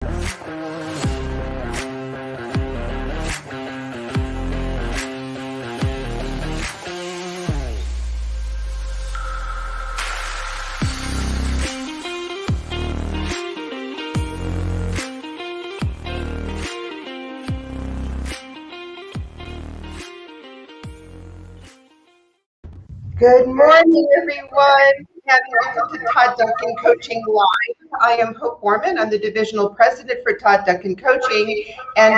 Good morning, everyone, and welcome to Todd Duncan Coaching Live. I am Bourman. I'm the divisional president for Todd Duncan Coaching, and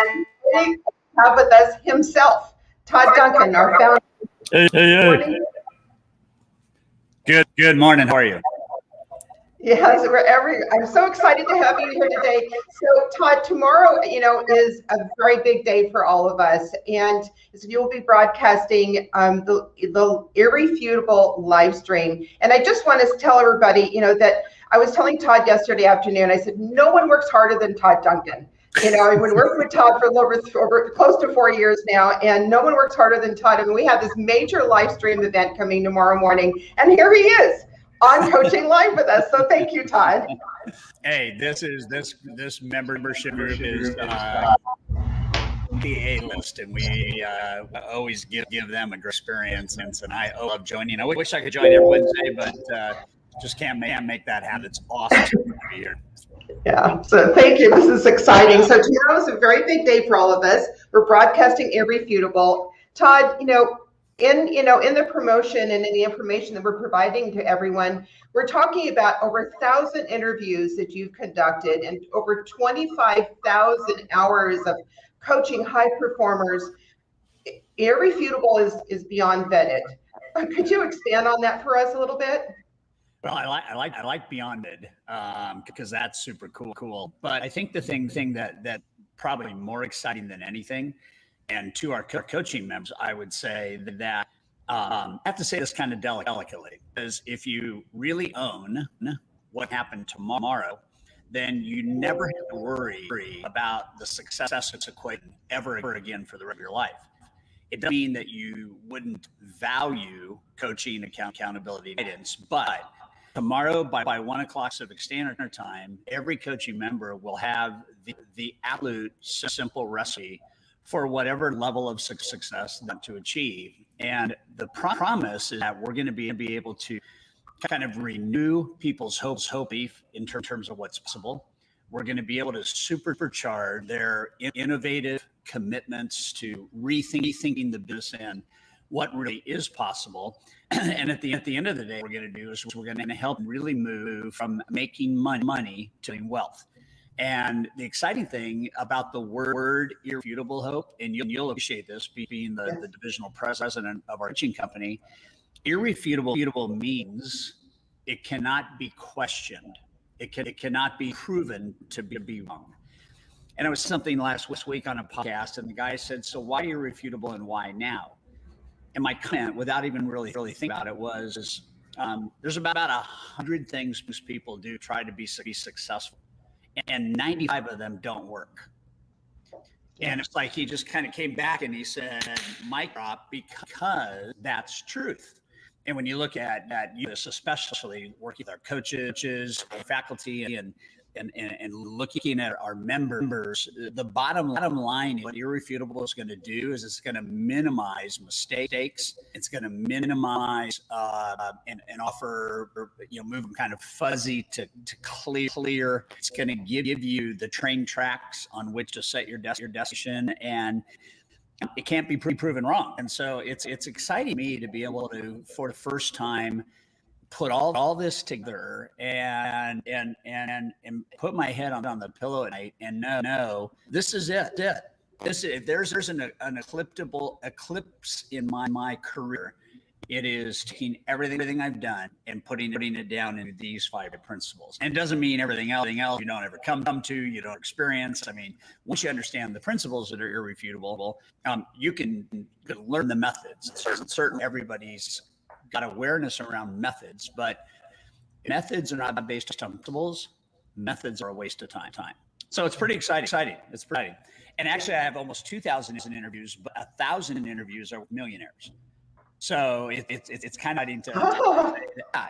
today we have with us himself, Todd Duncan, our founder. Hey. Good morning. How are you? Yes, I'm so excited to have you here today. So, Todd, tomorrow, is a very big day for all of us, and you'll be broadcasting the Irrefutable live stream. And I just want to tell everybody, that I was telling Todd yesterday afternoon. I said no one works harder than Todd Duncan. I've been working with Todd for over close to 4 years now, and no one works harder than Todd. And we have this major live stream event coming tomorrow morning, and here he is on Coaching Live with us. So thank you, Todd. Hey, this membership group is the A-list, and we always give them a great experience. And I love joining. I wish I could join every Wednesday, but just can't make that happen. It's awesome to be here. Yeah, so thank you. This is exciting. So tomorrow is a very big day for all of us. We're broadcasting Irrefutable. Todd, in the promotion and in the information that we're providing to everyone, we're talking about over 1,000 interviews that you've conducted and over 25,000 hours of coaching high performers. Irrefutable is beyond vetted. Could you expand on that for us a little bit? Well, I like beyond it because that's super cool. But I think the thing that probably more exciting than anything. And to our coaching members, I would say that I have to say this kind of delicately, because if you really own what happened tomorrow, then you never have to worry about the success equation ever again for the rest of your life. It doesn't mean that you wouldn't value coaching, accountability, guidance, but tomorrow by 1 o'clock Pacific Standard Time, every coaching member will have the absolute simple recipe for whatever level of success they want to achieve. And the promise is that we're going to be able to kind of renew people's hope in terms of what's possible. We're going to be able to supercharge their innovative commitments to rethinking the business and what really is possible. And at the end of the day, what we're going to do is we're going to help really move from making money to wealth. And the exciting thing about the word irrefutable, Hope, and you'll appreciate this being the divisional president of our coaching company, irrefutable means it cannot be questioned. It cannot be proven to be wrong. And it was something last week on a podcast, and the guy said, so why irrefutable and why now? And my comment, without even really thinking about it, was there's about 100 things most people do try to be successful, and 95 of them don't work. And it's like he just kind of came back and he said, mic drop, because that's truth. And when you look at this, especially working with our coaches, faculty, and looking at our members, the bottom line, what Irrefutable is going to do is it's going to minimize mistakes. It's going to minimize and offer, move from kind of fuzzy to clear. It's going to give you the train tracks on which to set your destination, and it can't be proven wrong. And so it's exciting me to be able to, for the first time, put all this together and put my head on the pillow at night and know this is it. If there's an eclipse in my career, it is taking everything I've done and putting it down into these 5 principles. And it doesn't mean everything else you don't ever come to, you don't experience. I mean, once you understand the principles that are irrefutable, you can learn the methods. Certainly everybody's got awareness around methods, but methods are not based on principles. Methods are a waste of time. So it's pretty exciting. It's pretty. And actually, I have almost 2,000 interviews, but 1,000 interviews are with millionaires. So it's kind of exciting to,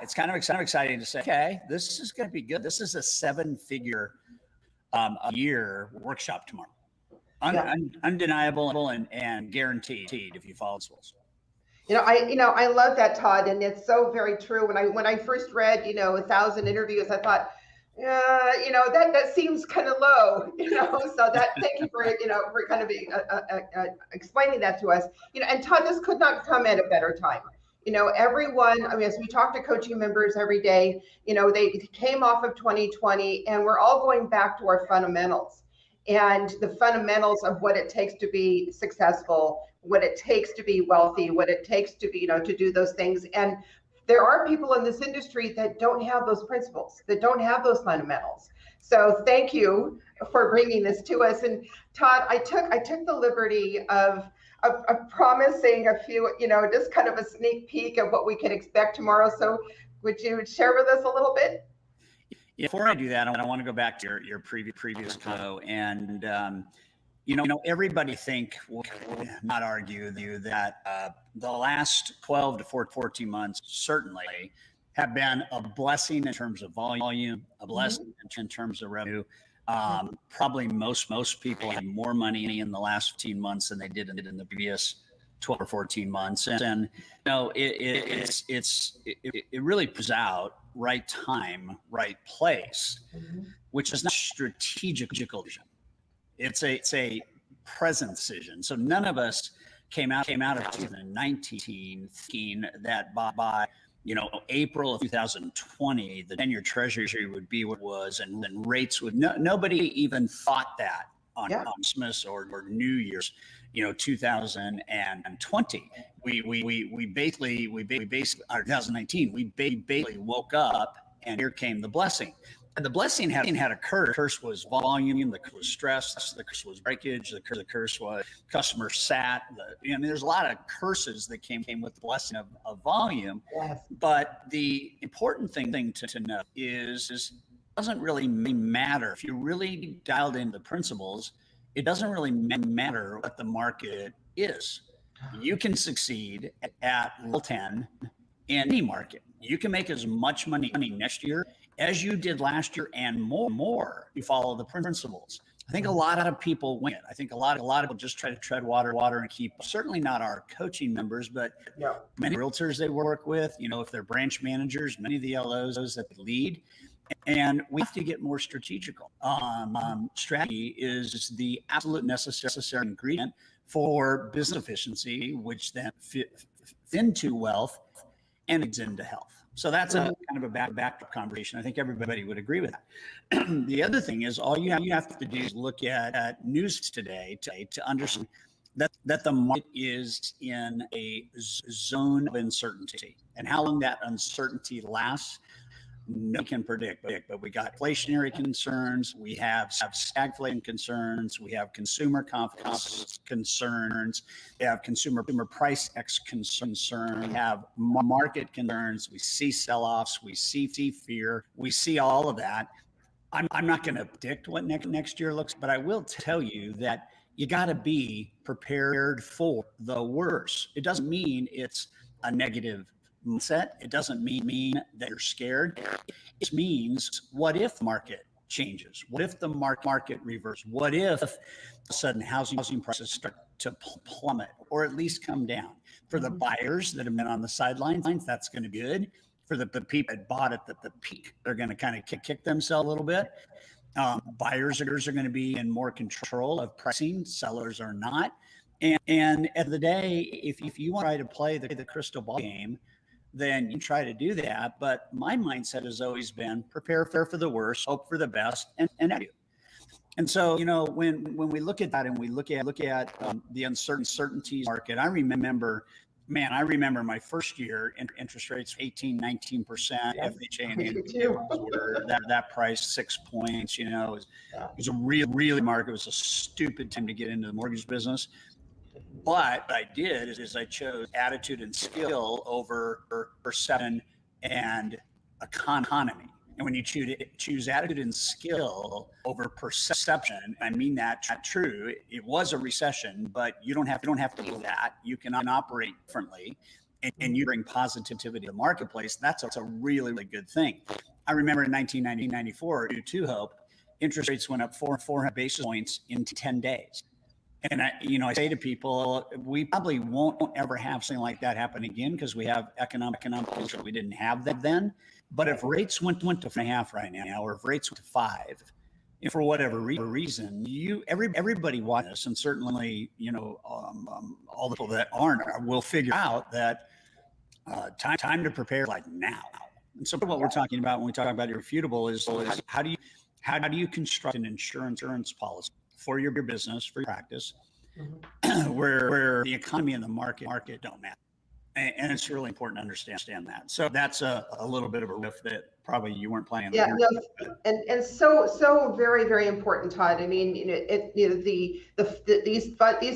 it's kind of exciting to say, okay, this is going to be good. This is a 7-figure a year workshop tomorrow. Undeniable and guaranteed if you follow the rules. I love that, Todd, and it's so very true. When I first read, 1,000 interviews, I thought, that seems kind of low, So thank you for kind of explaining that to us, And Todd, this could not come at a better time. Everyone, as we talk to coaching members every day, they came off of 2020, and we're all going back to our fundamentals. And the fundamentals of what it takes to be successful, what it takes to be wealthy, what it takes to be, to do those things. And there are people in this industry that don't have those principles, that don't have those fundamentals. So thank you for bringing this to us. And Todd, I took the liberty of promising a few, just kind of a sneak peek of what we can expect tomorrow. So would you share with us a little bit? Before I do that, I want to go back to your previous co, and everybody will not argue that the last 12 to 14 months certainly have been a blessing in terms of volume, a blessing in terms of revenue. Probably most people had more money in the last 15 months than they did in the previous 12 or 14 months, and it really proves out right time, right place, which is not strategic decision. It's a present decision. So none of us came out of 2019 thinking that by April of 2020, the 10-year Treasury would be what it was, and then rates would. Nobody even thought that on Christmas or New Year's, 2020. We basically 2019. We basically woke up, and here came the blessing. And the blessing had a curse. The curse was volume. The curse was stress. The curse was breakage. The curse was customer sat. There's a lot of curses that came with the blessing of volume. Yes. But the important thing to know is it doesn't really matter if you really dialed in the principles. It doesn't really matter what the market is. You can succeed at level 10 in any market. You can make as much money next year as you did last year and more. You follow the principles. I think a lot of people win it. I think a lot of people just try to tread water and keep. Certainly not our coaching members, but many realtors they work with. If they're branch managers, many of the LOs that they lead. And we have to get more strategical. Strategy is the absolute necessary ingredient for business efficiency, which then fits into wealth and it's into health. So that's a kind of a back conversation. I think everybody would agree with that. The other thing is all you have to do is look at news today to understand that the market is in a zone of uncertainty, and how long that uncertainty lasts, nobody can predict. But we got inflationary concerns, we have stagflation concerns, we have consumer confidence concerns, we have consumer price X concern, we have market concerns, we see sell-offs, we see fear, we see all of that. I'm not going to predict what next year looks, but I will tell you that you got to be prepared for the worst. It doesn't mean it's a negative mindset. It doesn't mean that you're scared. It means, what if the market changes? What if the market reverses? What if all of a sudden housing prices start to plummet or at least come down? For the buyers that have been on the sidelines, that's going to be good. For the people that bought at the peak, they're going to kind of kick themselves a little bit. Buyers are going to be in more control of pricing. Sellers are not. And at the end of the day, if you want to try to play the crystal ball game, then you try to do that. But my mindset has always been prepare for the worst, hope for the best, and execute. And so, when we look at that and we look at the uncertainties market, I remember my first year, interest rates 18, 19%, FHA and were that price 6 points. It was a really market. It was a stupid time to get into the mortgage business. But what I did is I chose attitude and skill over perception and economy. And when you choose attitude and skill over perception, I mean that true. It was a recession, but you don't have to do that. You can operate differently, and you bring positivity to the marketplace. That's a really, really good thing. I remember in 1994, U2 Hope, interest rates went up 400 basis points in 10 days. And I say to people, we probably won't ever have something like that happen again because we have economic control. We didn't have that then. But if rates went to 4.5 right now, or if rates went to 5, if for whatever reason, everybody watching this, and certainly all the people that aren't will figure out that time to prepare like now. And so what we're talking about when we talk about irrefutable is how do you construct an insurance policy for your business, for your practice, where the economy and the market don't matter. And it's really important to understand that. So that's a little bit of a riff that probably you weren't planning. Yeah, no, and so very, very important, Todd. I mean, these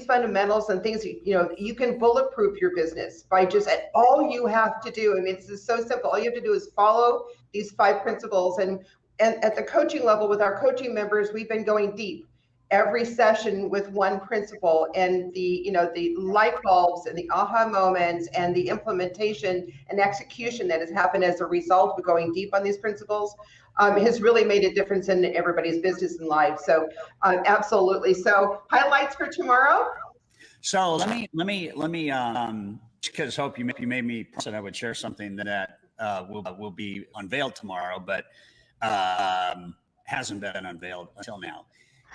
fundamentals and things, you can bulletproof your business by just all you have to do. I mean, it's just so simple. All you have to do is follow these 5 principles. And at the coaching level with our coaching members, we've been going deep every session with one principle, and the light bulbs and the aha moments and the implementation and execution that has happened as a result of going deep on these principles has really made a difference in everybody's business and life. So absolutely. So highlights for tomorrow. So let me because Hope you made me promise that I would share something that will be unveiled tomorrow, but hasn't been unveiled until now.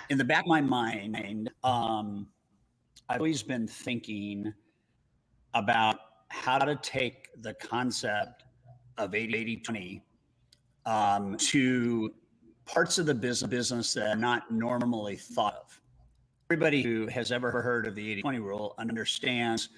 In the back of my mind, I've always been thinking about how to take the concept of 80-20 to parts of the business that are not normally thought of. Everybody who has ever heard of the 80-20 rule understands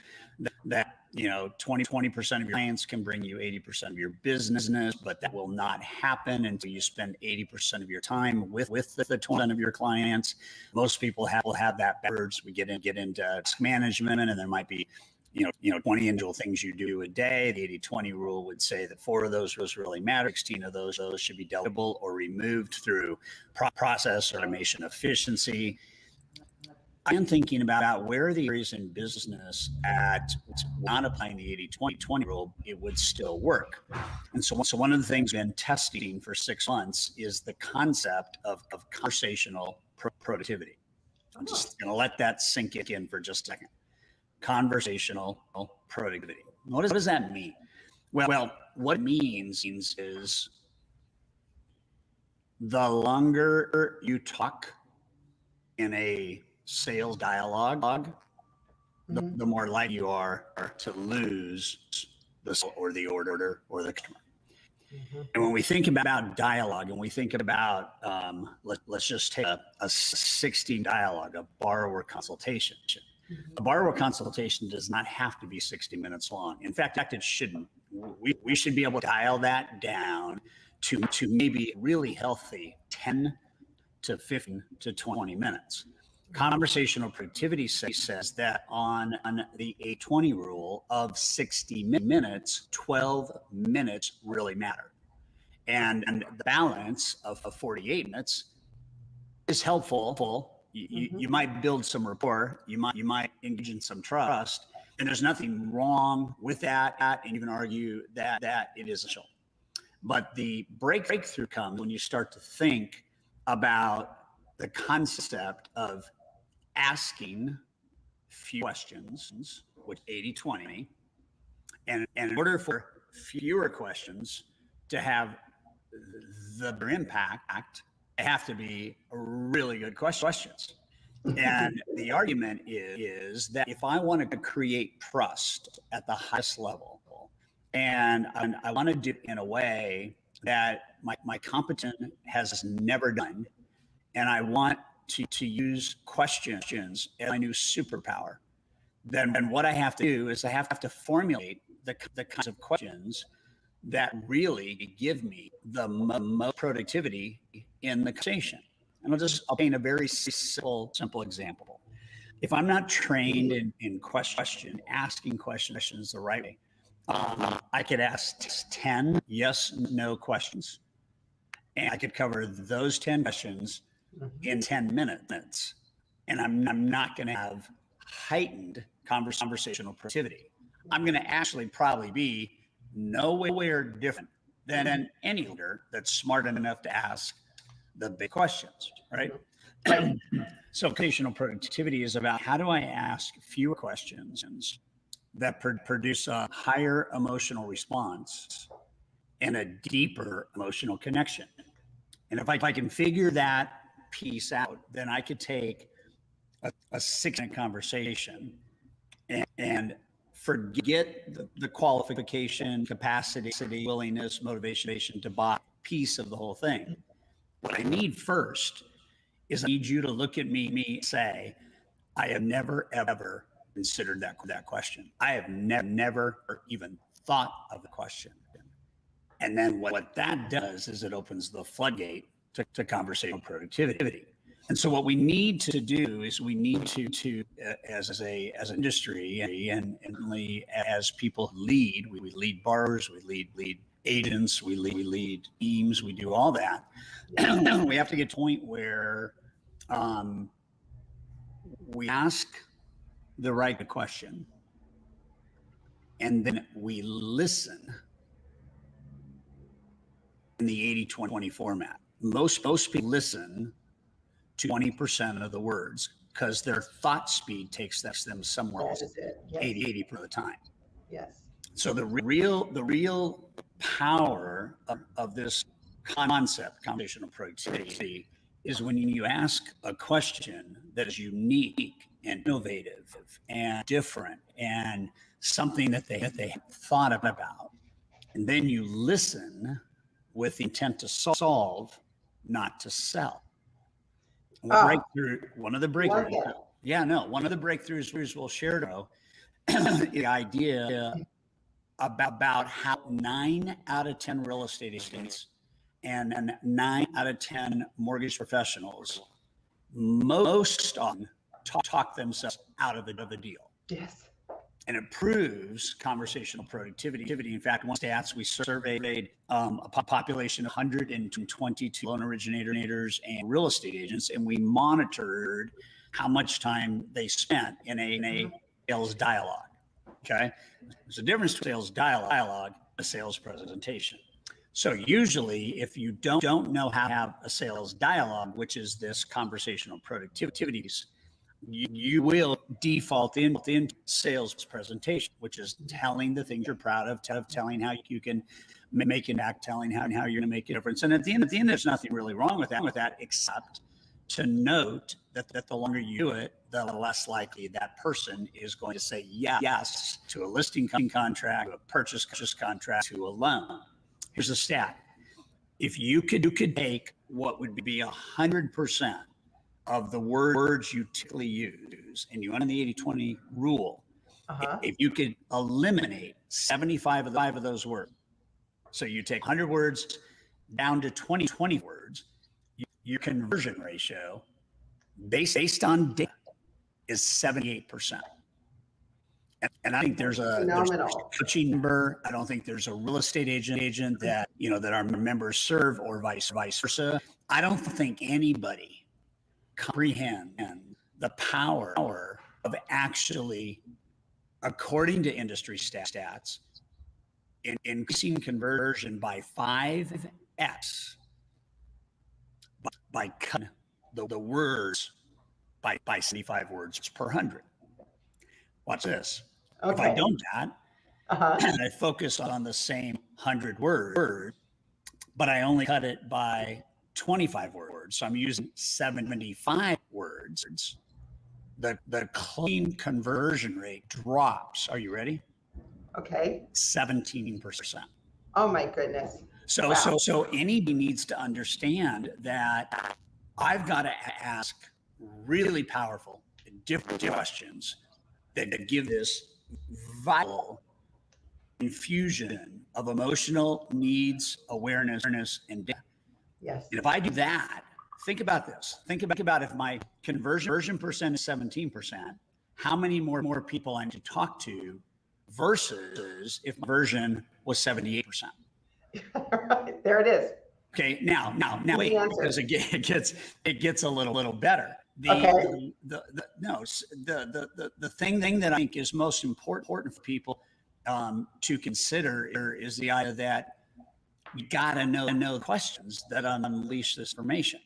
that 20% of your clients can bring you 80% of your business, but that will not happen until you spend 80% of your time with the 20% of your clients. Most people will have that backwards. We get into risk management, and there might be 20 individual things you do a day. The 80-20 rule would say that 4 of those really matter. 16 of those should be delegable or removed through process, automation, efficiency. I'm thinking about where are the areas in business at not applying the 80-20 rule, it would still work. And so one of the things we've been testing for 6 months is the concept of conversational productivity. I'm just going to let that sink in for just a second. Conversational productivity. What does that mean? Well, what it means is the longer you talk in a sales dialogue, the more likely you are to lose the sale or the order or the customer. And when we think about dialogue, and we think about let's just take a 60 dialogue, a borrower consultation. A borrower consultation does not have to be 60 minutes long. In fact, it shouldn't. We should be able to dial that down to maybe really healthy 10 to 15 to 20 minutes. Conversational productivity says that on the 80-20 rule of 60 minutes, 12 minutes really matter. And the balance of 48 minutes is helpful. You might build some rapport. You might engage in some trust. And there's nothing wrong with that. And you can argue that it is essential. But the breakthrough comes when you start to think about the concept of asking few questions, which 80-20, and in order for fewer questions to have the impact, they have to be really good questions. And the argument is that if I want to create trust at the highest level, and I want to do it in a way that my competent has never done, and I want to use questions as my new superpower, then what I have to do is I have to formulate the kinds of questions that really give me the most productivity in the conversation. And I'll paint a very simple example. If I'm not trained in asking questions the right way, I could ask 10 yes, no questions, and I could cover those 10 questions in 10 minutes. And I'm not going to have heightened conversational productivity. I'm going to actually probably be nowhere different than any leader that's smart enough to ask the big questions, right? Right. So conversational productivity is about how do I ask fewer questions that produce a higher emotional response and a deeper emotional connection. And if I can figure that piece out, then I could take a 6-minute conversation and forget the qualification, capacity, willingness, motivation to buy piece of the whole thing. What I need first is I need you to look at me and say, I have never, ever considered that question. I have never even thought of the question. And then what that does is it opens the floodgate to conversational productivity. And so what we need to do is we need to as an industry and as people who lead, we lead borrowers, we lead agents, we lead teams, we do all that. We have to get to a point where we ask the right question and then we listen in the 80-20 format. Most people listen to 20% of the words because their thought speed takes them somewhere else. Yes. 80% of the time. Yes. So the real power of this concept, conversational productivity, is when you ask a question that is unique and innovative and different and something that they thought about, and then you listen with the intent to solve, not to sell. One of the breakthroughs we'll share tomorrow is the idea about how 9 out of 10 real estate agents and 9 out of 10 mortgage professionals most often talk themselves out of a deal. Yes. And it proves conversational productivity. In fact, one stats, we surveyed a population of 122 loan originators and real estate agents, and we monitored how much time they spent in a sales dialogue. Okay, there's a difference between sales dialogue and a sales presentation. So usually, if you don't know how to have a sales dialogue, which is this conversational productivity, you will default in sales presentation, which is telling the things you're proud of, telling how you can make an impact, telling how you're going to make a difference. And at the end, there's nothing really wrong with that, except to note that the longer you do it, the less likely that person is going to say yes to a listing contract, to a purchase contract, to a loan. Here's a stat. If you could take what would be 100% of the words you typically use, and you under the 80-20 rule, if you could eliminate 75 of those words, so you take 100 words down to 20 words, your conversion ratio based on data is 78%. And I think there's a coaching number. I don't think there's a real estate agent that that our members serve, or vice versa. I don't think anybody comprehend the power of actually, according to industry stats, increasing conversion by 5x by cutting the words by 75 words per 100. Watch this. Okay. If I don't that, and I focus on the same 100 words, but I only cut it by 25 words, so I'm using 75 words, the clean conversion rate drops. Are you ready? Okay. 17%. Oh my goodness. So anybody needs to understand that I've got to ask really powerful, different questions that give this vital infusion of emotional needs, awareness, and data. Yes. And if I do that, think about this. Think about if my conversion percent is 17%, how many more people I need to talk to versus if my version was 78%. Right, there it is. Okay, now wait, because it gets a little better. The thing that I think is most important for people to consider is the idea that you got to know the questions that unleash this information.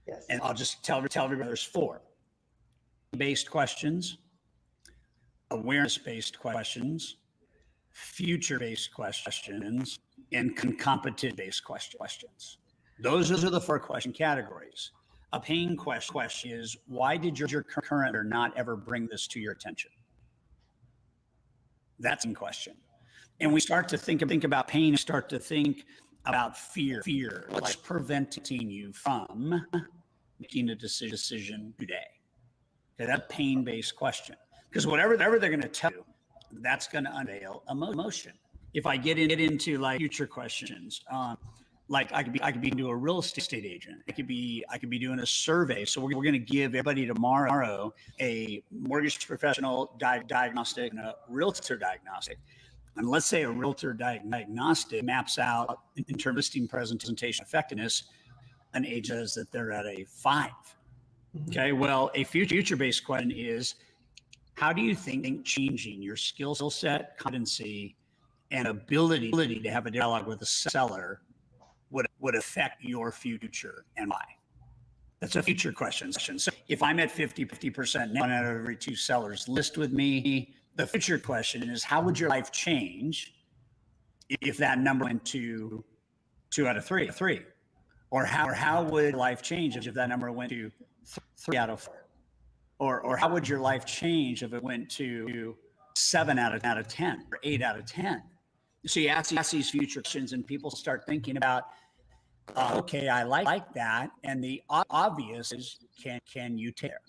Yes. And I'll just tell everybody there's 4 based questions, awareness-based questions, future-based questions, and competition-based questions. Those are the 4 question categories. A pain question is, why did your current or not ever bring this to your attention? That's a question. And we start to think about pain, start to think about fear. What's preventing you from making a decision today? Okay, that's a pain-based question. Because whatever they're going to tell you, that's going to unveil emotion. If I get into like future questions, like I could be into a real estate agent. I could be doing a survey. So we're going to give everybody tomorrow a mortgage professional diagnostic and a realtor diagnostic. And let's say a realtor diagnostic maps out in terms of listing presentation effectiveness, an age says that they're at a 5. Okay, well, a future-based question is, how do you think changing your skill set, competency, and ability to have a dialogue with a seller would affect your future, and why? That's a future question. So if I'm at 50%, 1 out of every 2 sellers list with me, the future question is, how would your life change if that number went to 2 out of 3? Or how would life change if that number went to 3 out of 4? Or how would your life change if it went to 7 out of 10 or 8 out of 10? So you ask these future questions and people start thinking about, okay, I like that. And the obvious is, can you take there?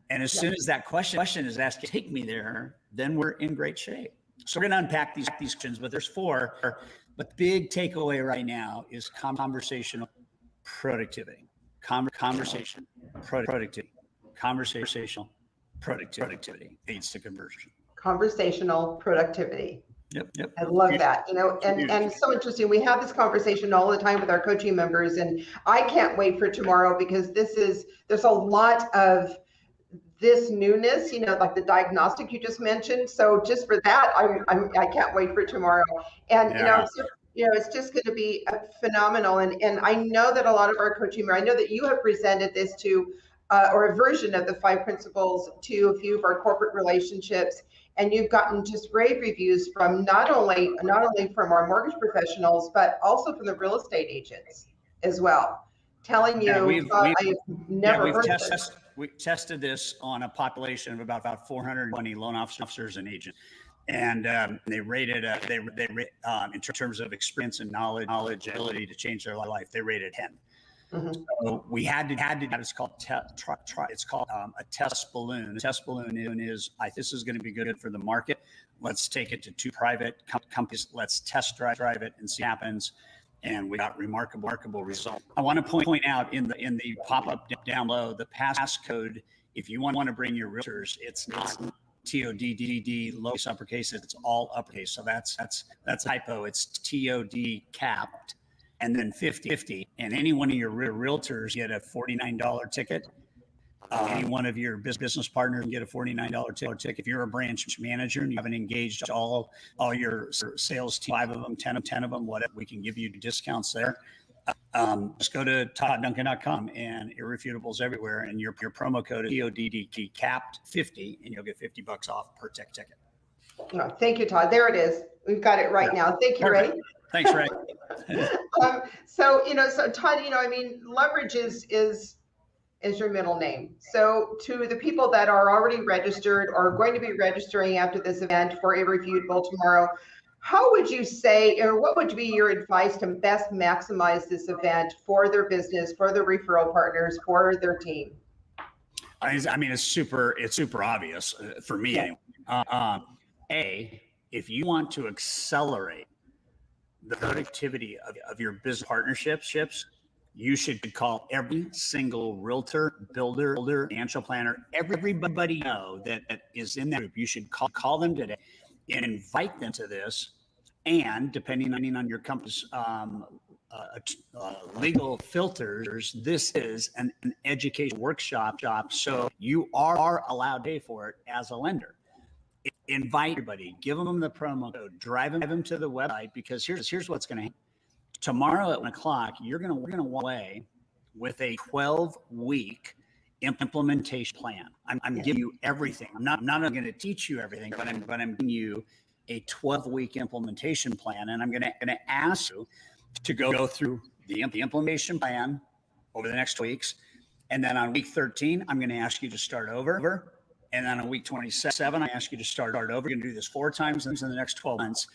And as soon as that question is asked, take me there, then we're in great shape. So we're going to unpack these questions, but there's 4. But the big takeaway right now is conversational productivity. Conversation, productivity, conversational productivity leads to conversion. Conversational productivity. Yep. I love that. And it's so interesting. We have this conversation all the time with our coaching members, and I can't wait for tomorrow because there's a lot of this newness, like the diagnostic you just mentioned. So just for that, I can't wait for tomorrow. And it's just going to be phenomenal. And I know that a lot of our coaching, I know that you have presented this to, or a version of the 5 principles to a few of our corporate relationships. And you've gotten just rave reviews from not only from our mortgage professionals, but also from the real estate agents as well, telling you, I've never heard this. We tested this on a population of about 420 loan officers and agents. And they rated in terms of experience and knowledge, ability to change their life. They rated 10. Mm-hmm. So we had to. It's called a test balloon. A test balloon is, this is going to be good for the market. Let's take it to 2 private companies. Let's test drive it and see what happens. And we got remarkable results. I want to point out in the pop-up down below, the passcode. If you want to bring your realtors, it's not TODDD lowercase uppercase. It's all uppercase. So that's a typo. It's TOD capped, and then 50. And any one of your realtors get a $49 ticket. Any one of your business partners can get a $49 ticket. If you're a branch manager and you haven't engaged all your sales team, 5 of them, 10 of them, whatever, we can give you discounts there. Just go to toddduncan.com and Irrefutable's everywhere, and your promo code is TODD capped 50, and you'll get $50 off per ticket. Oh, thank you, Todd. There it is. We've got it right now. Thank you, Ray. Thanks, Ray. So Todd, leverage is your middle name. So to the people that are already registered or going to be registering after this event for Irrefutable tomorrow, how would you say, or what would be your advice to best maximize this event for their business, for their referral partners, for their team? It's super obvious for me. Yeah. Anyway. If you want to accelerate the productivity of your business partnerships, you should call every single realtor, builder, financial planner, everybody you know that is in that group. You should call them today and invite them to this. And depending on your company's legal filters, this is an education workshop. So you are allowed to pay for it as a lender. invite everybody, give them the promo code, drive them to the website, because here's what's going to happen. Tomorrow at 1 o'clock, we're going to walk away with a 12-week implementation plan. I'm giving you everything. I'm not going to teach you everything, but I'm giving you a 12-week implementation plan, and I'm going to ask you to go through the implementation plan over the next weeks, and then on week 13, I'm going to ask you to start over. And then on week 27, I ask you to start over. You're going to do this 4 times in the next 12 months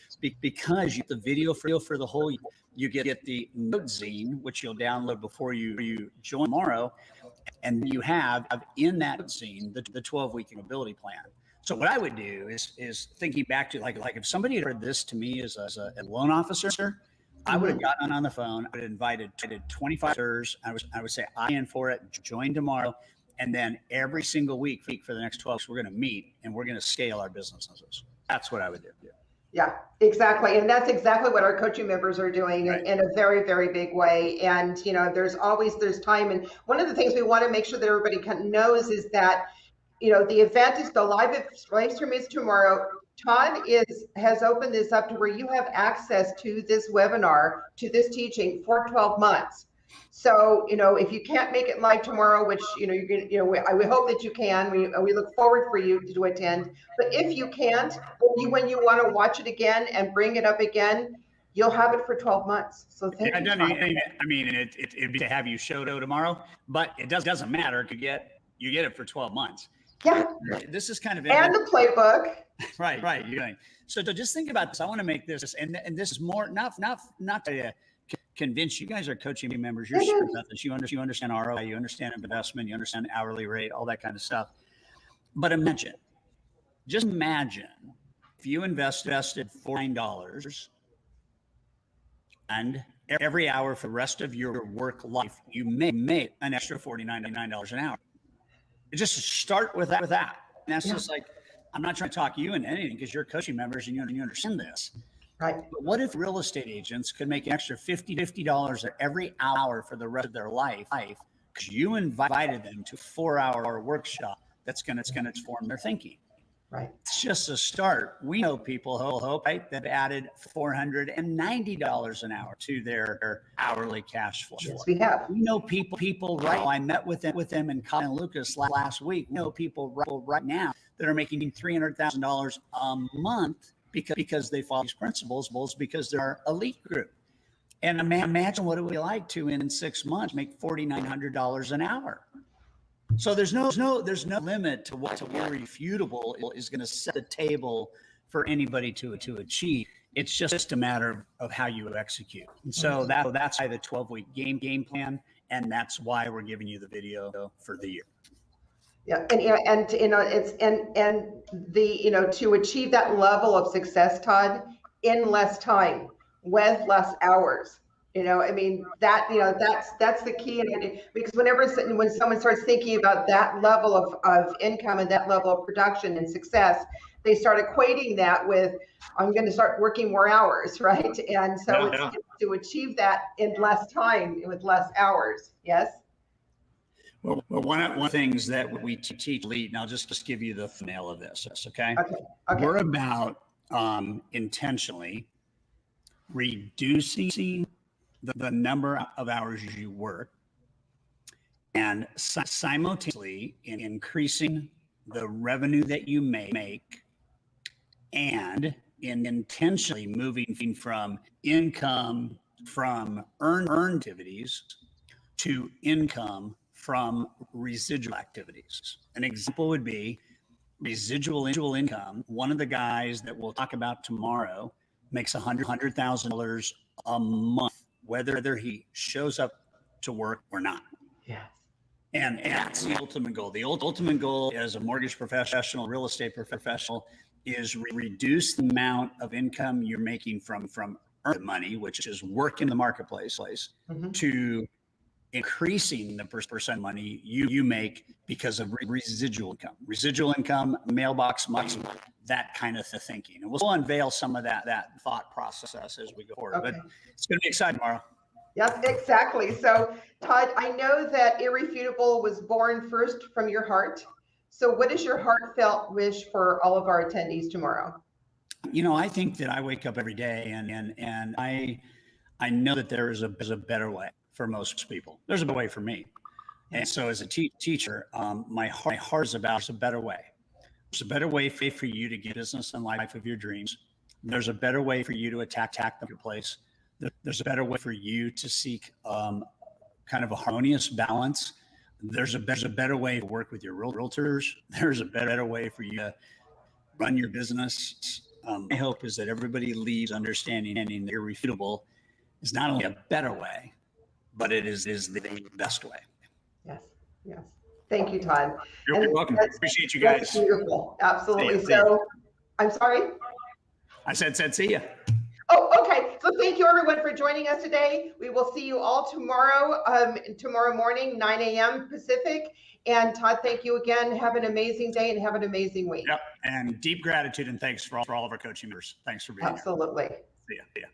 because you get the video for the whole year. You get the note zine, which you'll download before you join tomorrow. And you have in that zine the 12-week ability plan. So what I would do is thinking back to like if somebody had heard this to me as a loan officer, I would have gotten on the phone. I would have invited 25 officers. I would say, I'm in for it. Join tomorrow. And then every single week for the next 12 weeks, we're going to meet and we're going to scale our businesses. That's what I would do. Yeah, exactly. And that's exactly what our coaching members are doing in a very, very big way. And, there's time. And one of the things we want to make sure that everybody knows is that, the event is the live stream is tomorrow. Todd has opened this up to where you have access to this webinar, to this teaching for 12 months. So, if you can't make it live tomorrow, which, we hope that you can, we look forward for you to attend. But if you can't, when you want to watch it again and bring it up again, you'll have it for 12 months. So thank you. It'd be to have you show tomorrow, but it doesn't matter. You get it for 12 months. Yeah. This is kind of and the playbook. Right. You're doing. So just think about this. I want to make this, and this is more not to convince you guys are coaching members. You're smart about this. You understand ROI, you understand investment, you understand hourly rate, all that kind of stuff. But just imagine if you invested $49 and every hour for the rest of your work life, you may make an extra $49 an hour. Just start with that. And that's just like, I'm not trying to talk you into anything because you're coaching members and you understand this. Right. But what if real estate agents could make an extra $50 every hour for the rest of their life because you invited them to a 4-hour workshop that's going to transform their thinking? Right. It's just a start. We know people, right, that added $490 an hour to their hourly cash flow. Yes, we have. We know people right now. I met with them in Colin Lucas last week. We know people right now that are making $300,000 a month because they follow these principles, because they're our elite group. And imagine what it would be like to in 6 months make $4,900 an hour. So there's no limit to what Irrefutable is going to set the table for anybody to achieve. It's just a matter of how you execute. And so that's why the 12-week game plan, and that's why we're giving you the video for the year. Yeah, and to achieve that level of success, Todd, in less time with less hours. That's the key. Because when someone starts thinking about that level of income and that level of production and success, they start equating that with, I'm going to start working more hours, right? And so it's to achieve that in less time with less hours. Yes. Well, one of the things that we teach elite, and I'll just give you the thumbnail of this, okay? We're about intentionally reducing the number of hours you work and simultaneously increasing the revenue that you make and intentionally moving from income from earned activities to income from residual activities. An example would be residual income. One of the guys that we'll talk about tomorrow makes $100,000 a month, whether he shows up to work or not. Yes. And that's the ultimate goal. The ultimate goal as a mortgage professional, real estate professional, is reduce the amount of income you're making from earned money, which is work in the marketplace, to increasing the percent money you make because of residual income, mailbox money, that kind of thinking. And we'll unveil some of that thought process as we go forward. But it's going to be exciting tomorrow. Yep, exactly. So Todd, I know that Irrefutable was born first from your heart. So what is your heartfelt wish for all of our attendees tomorrow? I think that I wake up every day and I know that there is a better way for most people. There's a better way for me. And so as a teacher, my heart is about a better way. There's a better way for you to get business and life of your dreams. There's a better way for you to attack the marketplace. There's a better way for you to seek kind of a harmonious balance. There's a better way to work with your realtors. There's a better way for you to run your business. My hope is that everybody leaves understanding that Irrefutable is not only a better way, but it is the best way. Yes, yes. Thank you, Todd. You're welcome. Appreciate you guys. That's beautiful. Absolutely. See ya. I'm sorry? I said see ya. Oh, okay. So thank you everyone for joining us today. We will see you all tomorrow morning, 9 a.m. Pacific. And Todd, thank you again. Have an amazing day and have an amazing week. Yep. And deep gratitude and thanks for all of our coaching members. Thanks for being here. Absolutely. See ya.